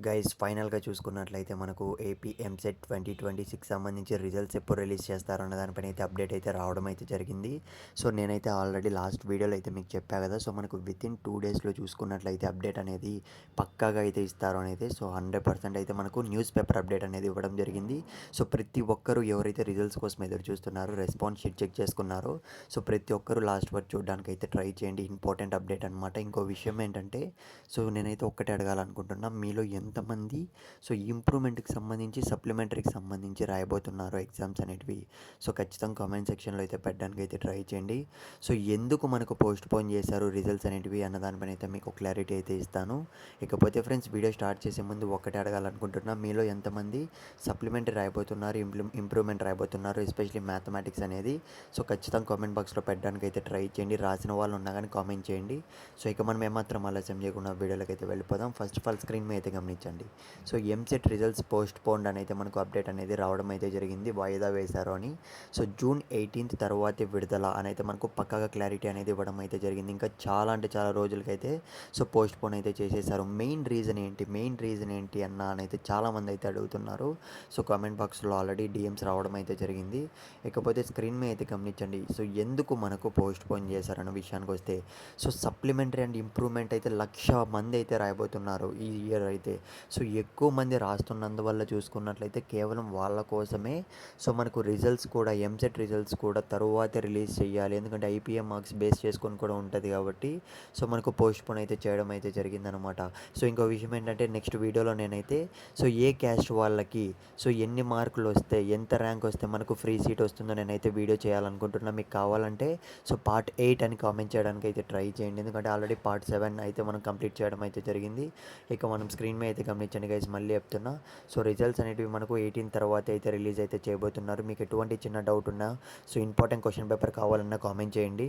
Guys ఫైనల్‌గా చూసుకున్నట్లయితే మనకు ఏపీ ఎంసెట్ 2026 సంబంధించి రిజల్ట్స్ ఎప్పుడు రిలీజ్ చేస్తారన్న దానిపైన అయితే అప్డేట్ అయితే రావడం అయితే జరిగింది. సో, నేనైతే ఆల్రెడీ లాస్ట్ వీడియోలో అయితే మీకు చెప్పా కదా! సో, మనకు వితిన్ 2 డేస్‌లో చూసుకున్నట్లయితే అప్డేట్ అనేది పక్కాగా అయితే ఇస్తారు అనేది. సో, 100% అయితే మనకు న్యూస్ పేపర్ అప్డేట్ అనేది ఇవ్వడం జరిగింది. సో, ప్రతి ఒక్కరు ఎవరైతే రిజల్ట్స్ కోసం ఎదురు చూస్తున్నారో, రెస్పాన్స్ షీట్ చెక్ చేసుకున్నారో, సో, ప్రతి ఒక్కరు లాస్ట్ వరకు చూడడానికైతే ట్రై చేయండి. ఇంపార్టెంట్ అప్డేట్ అనమాట. ఇంకో విషయం ఏంటంటే, సో, నేనైతే ఒక్కటే అడగాలనుకుంటున్నా. మీలో ఎంతమంది సో ఇంప్రూవ్మెంట్కి సంబంధించి సప్లిమెంటరీకి సంబంధించి రాయబోతున్నారు ఎగ్జామ్స్ అనేటివి. సో ఖచ్చితంగా కామెంట్ సెక్షన్లో అయితే పెట్టడానికి అయితే ట్రై చేయండి. సో ఎందుకు మనకు పోస్ట్ పోన్ చేశారు రిజల్ట్స్ అనేటివి అన్న దానిపైన అయితే మీకు క్లారిటీ అయితే ఇస్తాను. ఇకపోతే ఫ్రెండ్స్, వీడియో స్టార్ట్ చేసే ముందు ఒక్కటే అడగాలనుకుంటున్నా, మీలో ఎంతమంది సప్లిమెంటరీ రాయబోతున్నారు, ఇంప్రూవ్మెంట్ రాయబోతున్నారు, ఎస్పెషలీ మ్యాథమెటిక్స్ అనేది. సో ఖచ్చితంగా కామెంట్ బాక్స్లో పెట్టడానికి అయితే ట్రై చేయండి. రాసిన వాళ్ళు ఉన్నా కానీ కామెంట్ చేయండి. సో ఇక మనం ఏమాత్రం ఆలస్యం చేయకుండా వీడియోలోకి అయితే వెళ్ళిపోదాం. ఫస్ట్ ఆఫ్ ఆల్ స్క్రీన్ మీద అయితే గమనించండి. సో ఎంసెట్ రిజల్ట్స్ పోస్ట్ పోన్డ్ అని అయితే మనకు అప్డేట్ అనేది రావడం అయితే జరిగింది, వాయిదా వేశారు అని. సో జూన్ 18 తర్వాతే విడుదల అని అయితే మనకు పక్కాగా క్లారిటీ అనేది ఇవ్వడం అయితే జరిగింది. ఇంకా చాలా అంటే చాలా రోజులకైతే సో పోస్ట్ పోన్ అయితే చేసేసారు. మెయిన్ రీజన్ ఏంటి అన్న అని అయితే చాలామంది అయితే అడుగుతున్నారు. సో కామెంట్ బాక్స్లో ఆల్రెడీ డిఎమ్స్ రావడం అయితే జరిగింది. ఇకపోతే స్క్రీన్ మీద అయితే గమనించండి. సో ఎందుకు మనకు పోస్ట్ పోన్ చేశారన్న విషయానికి వస్తే, సో సప్లిమెంటరీ అండ్ ఇంప్రూవ్మెంట్ అయితే 1,00,000 మంది అయితే రాయబోతున్నారు ఈ ఇయర్ అయితే. సో ఎక్కువ మంది రాస్తున్నందువల్ల చూసుకున్నట్లయితే కేవలం వాళ్ళ కోసమే సో మనకు రిజల్ట్స్ కూడా, ఎంసెట్ రిజల్ట్స్ కూడా తరువాతే రిలీజ్ చేయాలి. ఎందుకంటే ఐపీఎం మార్క్స్ బేస్ చేసుకొని కూడా ఉంటుంది కాబట్టి సో మనకు పోస్ట్ పోన్ అయితే చేయడం అయితే జరిగిందనమాట. సో ఇంకో విషయం ఏంటంటే, నెక్స్ట్ వీడియోలో నేనైతే సో ఏ క్యాస్ట్ వాళ్ళకి సో ఎన్ని మార్కులు వస్తే, ఎంత ర్యాంక్ వస్తే మనకు ఫ్రీ సీట్ వస్తుందో నేనైతే వీడియో చేయాలనుకుంటున్నా. మీకు కావాలంటే సో పార్ట్ 8 అని కామెంట్ చేయడానికి అయితే ట్రై చేయండి. ఎందుకంటే ఆల్రెడీ పార్ట్ 7 అయితే మనం కంప్లీట్ చేయడం అయితే జరిగింది. ఇక మనం స్క్రీన్ మీద అయితే గమనించండి గైస్, మళ్ళీ చెప్తున్నా. సో రిజల్ట్స్ అనేటివి మనకు 18 తర్వాత అయితే రిలీజ్ అయితే చేయబోతున్నారు. మీకు ఎటువంటి చిన్న డౌట్ ఉన్నా, సో ఇంపార్టెంట్ క్వశ్చన్ పేపర్ కావాలన్నా కామెంట్ చేయండి.